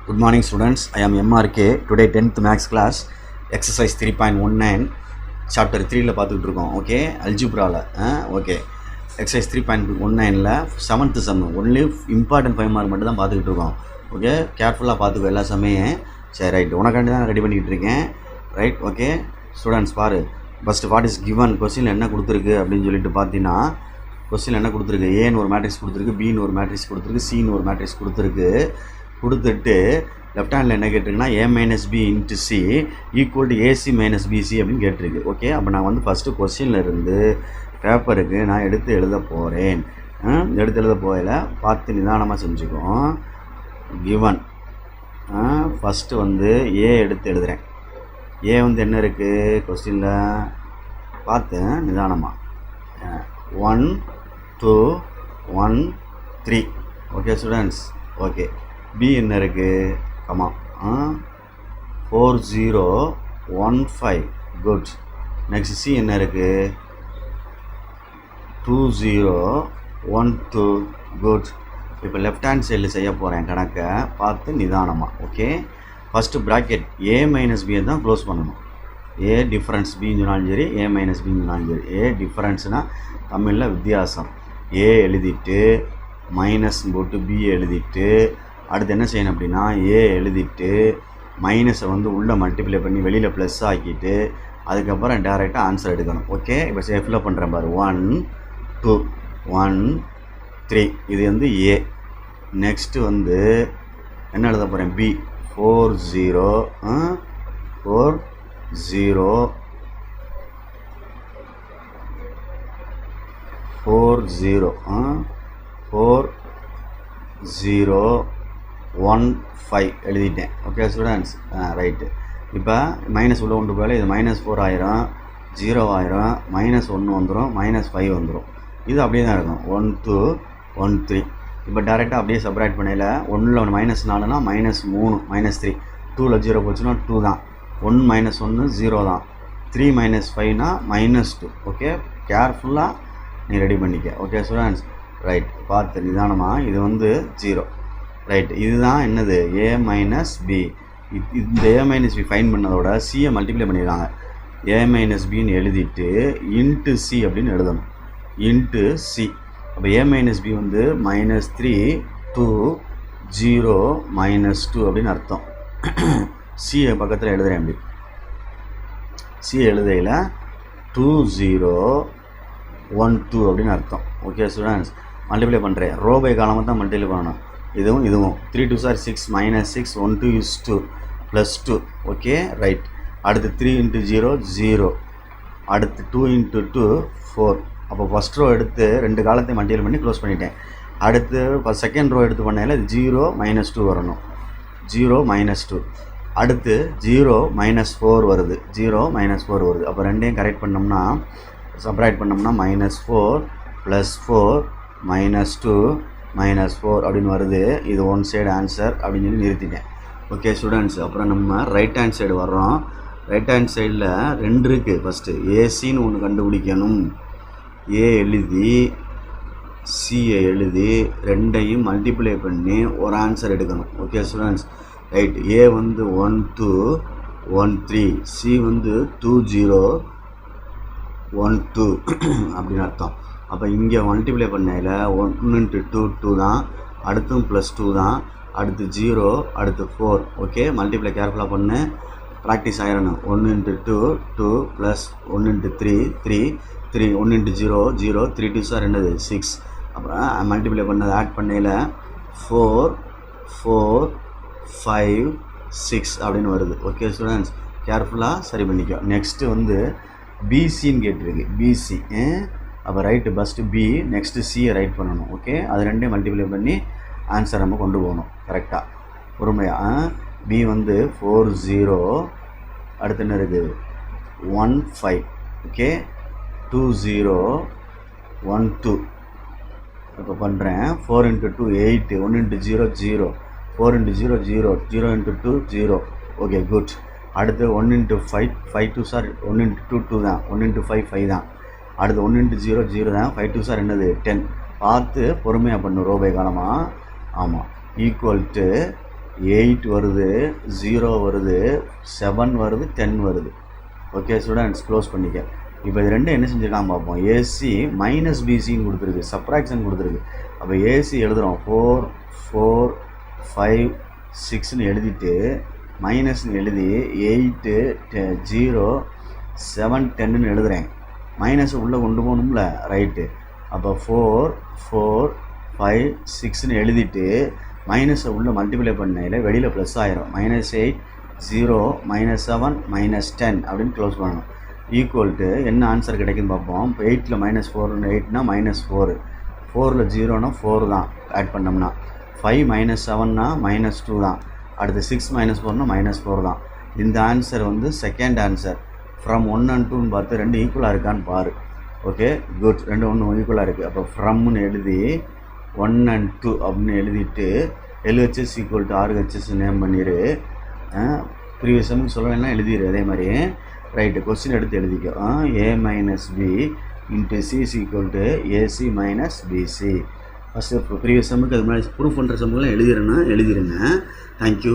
Good morning students, I am MRK. Today 10th maths class, exercise 3.19, chapter 3 ல பார்த்துக்கிட்டு இருக்கோம். Okay, அல்ஜிப்ராவில் okay exercise 3.19ல் 7th sum only important 5 mark மட்டும் தான் பார்த்துக்கிட்டு இருக்கோம். ஓகே, கேர்ஃபுல்லாக பார்த்துக்கோ எல்லா சமையும். சரி, ரைட், உனக்காண்டி தான் ரெடி பண்ணிக்கிட்டு இருக்கேன். ரைட், ஓகே ஸ்டூடெண்ட்ஸ் பாரு. First what is given, question என்ன கொடுத்துருக்கு அப்படின்னு சொல்லிட்டு பார்த்தீங்கன்னா, கொஸ்டின் என்ன கொடுத்துருக்கு, ஏன்னு ஒரு மேட்ரிக்ஸ் கொடுத்துருக்கு, பின்னு ஒரு மேட்ரிக்ஸ் கொடுத்துருக்கு, சின்னு ஒரு மேட்ரிக்ஸ் கொடுத்துட்டு லெஃப்ட் ஹேண்டில் என்ன கேட்டிருக்குன்னா A minus B into C equal to AC minus BC அப்படின்னு கேட்டிருக்கு. ஓகே, அப்போ நான் வந்து ஃபஸ்ட்டு கொஸ்டினில் இருந்து பேப்பருக்கு நான் எடுத்து எழுத போகிறேன். எடுத்து எழுத போகல, பார்த்து நிதானமாக செஞ்சுக்கோம். கிவன் ஃபஸ்ட்டு வந்து ஏ எடுத்து எழுதுகிறேன். ஏ வந்து என்ன இருக்குது கொஸ்டினில் பார்த்து நிதானமாக 1 2 1 3. Okay students, okay. பி என்ன இருக்குது கமா 4 0 1 5. குட். நெக்ஸ்ட் சி என்ன இருக்குது 2 0 1 2. குட். இப்போ லெஃப்ட் ஹேண்ட் சைடில் செய்ய போகிறேன் கணக்கை, பார்த்து நிதானமாக. ஓகே, ஃபஸ்ட்டு ப்ராக்கெட் ஏ மைனஸ் பியை தான் க்ளோஸ் பண்ணணும். ஏ டிஃப்ரென்ஸ் பின்னு சொன்னாலும் சரி, ஏ மைனஸ் பின்னு சொன்னாலும் சரி. ஏ டிஃப்ரென்ஸ்னால் தமிழில் வித்தியாசம். ஏ எழுதிட்டு மைனஸ் போட்டு பி எழுதிட்டு அடுத்து என்ன செய்யணும் அப்படின்னா ஏ எழுதிட்டு மைனஸை வந்து உள்ளே மல்டிப்ளை பண்ணி வெளியில் ப்ளஸ் ஆக்கிட்டு அதுக்கப்புறம் டேரெக்டாக ஆன்சர் எடுக்கணும். ஓகே, இப்போ ஃபில்அப் பண்ணுறேன் பாரு. 1 2 1 3. இது வந்து ஏ. நெக்ஸ்ட்டு வந்து என்ன எழுத போகிறேன், பி 4 0 4 0 4 0 4 0 1 5 எழுதிட்டேன். Okay students, right. இப்போ மைனஸ் உள்ள கொண்டு போகல, இது -4 ஆயிரும், 0 ஆயிரும், -1 வந்துடும், -5 வந்துடும். இது அப்படியே தான் இருக்கும். 1 2 1 3. இப்போ டேரெக்டாக அப்படியே செப்பரேட் பண்ணல. 1ல் -4னா -3 -3. 2ல் 0 போச்சுன்னா 2 தான். 1 -1 0 தான். 3 -5னா -2. ஓகே, கேர்ஃபுல்லாக நீ ரெடி பண்ணிக்க. ஓகே ஸ்டூடெண்ட்ஸ், ரைட், பார்த்து நிதானமாக. இது வந்து 0. ரைட், இதுதான் என்னது ஏ மைனஸ் பி. இந்த ஏ மைனஸ் பி ஃபைன் பண்ணதோட சியை மல்டிப்ளை பண்ணிடுறாங்க. ஏ மைனஸ் பின்னு எழுதிட்டு இன்ட்டு சி அப்படின்னு எழுதணும். Into C. அப்போ ஏ மைனஸ் பி வந்து -3 2 0 -2 அப்படின்னு அர்த்தம். சியை பக்கத்தில் எழுதுகிறேன். அப்படி சி எழுதையில் 2 0 1 2 அப்படின்னு அர்த்தம். ஓகே ஸ்டூடெண்ட்ஸ், மல்டிப்ளை பண்ணுறேன். ரோ பை காலமாக தான் மல்டிப்ளை பண்ணணும். இதுவும் 3 2 6 -6 1 2 is 2 +2. Okay, right. அடுத்து 3 × 0 0. அடுத்து 2 × 2 4. அப்போ ஃபஸ்ட் ரோ எடுத்து 2 காலத்தையும் மல்டிப்ளை பண்ணி க்ளோஸ் பண்ணிட்டேன். அடுத்து செகண்ட் ரோ எடுத்து பண்ணையில் 0 -2 வரணும். 0 -2. அடுத்து 0 -4 வருது. 0 -4 வருது. அப்போ ரெண்டையும் கரெக்ட் பண்ணோம்னா செப்பரேட் பண்ணோம்னா -4 +4 -2 -4 அப்படின்னு வருது. இது ஒன் சைடு ஆன்சர் அப்படின்னு சொல்லி நிறுத்திட்டேன். ஓகே ஸ்டூடெண்ட்ஸ், அப்புறம் நம்ம ரைட் ஹேண்ட் சைடு வர்றோம். ரைட் ஹேண்ட் சைடில் 2 இருக்குது. ஃபஸ்ட்டு ஏசின்னு ஒன்று கண்டுபிடிக்கணும். ஏ எழுதி சியை எழுதி ரெண்டையும் மல்டிப்ளை பண்ணி ஒரு ஆன்சர் எடுக்கணும். Okay students, right. ஏ வந்து 1 2 1 3. சி வந்து 2 0 1 2 அப்படின்னு அர்த்தம். அப்போ இங்கே மல்டிப்ளை பண்ணையில் 1 × 2 2 தான். அடுத்தும் +2 தான். அடுத்து 0, அடுத்து 4. ஓகே, மல்டிப்ளை கேர்ஃபுல்லாக பண்ணு, ப்ராக்டிஸ் ஆயிடணும். 1 × 2 2 + 1 × 3 3 3 1 × 0 0 3 2 என்னது 6. அப்புறம் மல்டிப்ளை பண்ணது ஆட் பண்ணையில் 4 4 5 6 அப்படின்னு வருது. ஓகே ஸ்டூடெண்ட்ஸ், கேர்ஃபுல்லாக சரி பண்ணிக்கோ. நெக்ஸ்ட்டு வந்து பிசின்னு கேட்டிருக்கு. பிசி. அப்போ ரைட்டு ஃபஸ்ட்டு பி, நெக்ஸ்ட்டு சியை ரைட் பண்ணணும். ஓகே, அது ரெண்டையும் மல்டிப்ளை பண்ணி ஆன்சர் நம்ம கொண்டு போகணும் கரெக்டாக பொறுமையாக. பி வந்து 4 0. அடுத்து என்ன இருக்குது 1 5. ஓகே, 2 0 1 2. இப்போ பண்ணுறேன். 4 × 2 8 1 × 0 0 4 × 0 0 0 × 2 0. Okay, good. அடுத்து 1 × 5 5 2 1 × 2 2 தான். 1 × 5 5 தான். அடுத்து 1 × 0 0 தான். 5 2 என்னது 10. பார்த்து பொறுமையாக பண்ணும் ரோ பை காலமாக. ஆமாம், ஈக்குவல் டு 8 வருது, 0 வருது, 7 வருது, 10 வருது. ஓகே ஸ்டூடெண்ட்ஸ், க்ளோஸ் பண்ணிக்க. இப்போ இது ரெண்டும் என்ன செஞ்சுருக்காங்க பார்ப்போம். ஏசி மைனஸ் பிசின்னு கொடுத்துருக்கு, சப்ராக்ஷன் கொடுத்துருக்கு. அப்போ ஏசி எழுதுகிறோம் 4 4 5 6ன்னு எழுதிட்டு மைனஸ்ன்னு எழுதி 8 0 7 10ன்னு எழுதுகிறேன். மைனஸை உள்ளே கொண்டு போகணும்ல, ரைட்டு. அப்போ 4 4 5 6ன்னு எழுதிட்டு மைனஸை உள்ளே மல்டிப்ளை பண்ணையில் வெளியில் ப்ளஸ் ஆயிரும். -8 0 -7 -10 அப்படின்னு க்ளோஸ் பண்ணணும். ஈக்குவல் டு என்ன ஆன்சர் கிடைக்குன்னு பார்ப்போம். இப்போ 8ல் -4 8னா -4, 4ல் 0னா 4 தான் ஆட் பண்ணோம்னா, 5 -7னா -2 தான், அடுத்து 6 -4னா -4 தான். இந்த ஆன்சர் வந்து செகண்ட் ஆன்சர். ஃப்ரம் 1 and 2ன்னு பார்த்து ரெண்டு ஈக்குவலாக இருக்கான்னு பாரு. ஓகே குட், ரெண்டு ஒன்று ஈக்குவலாக இருக்குது. அப்போ ஃப்ரம்னு எழுதி 1 and 2 அப்படின்னு எழுதிட்டு LHS equal to RHS name பண்ணிடு. ப்ரீவியஸ் சம்முக்கு சொல்லலைன்னா எழுதிடு அதே மாதிரி. ரைட்டு, கொஸ்டின் எடுத்து எழுதிக்கோ. A minus B into C is equal to AC minus BC. First previous சம்முக்கு அது மாதிரி ப்ரூஃப் பண்ணுற சம்முக்கெல்லாம் எழுதிடுங்க. தேங்க்யூ.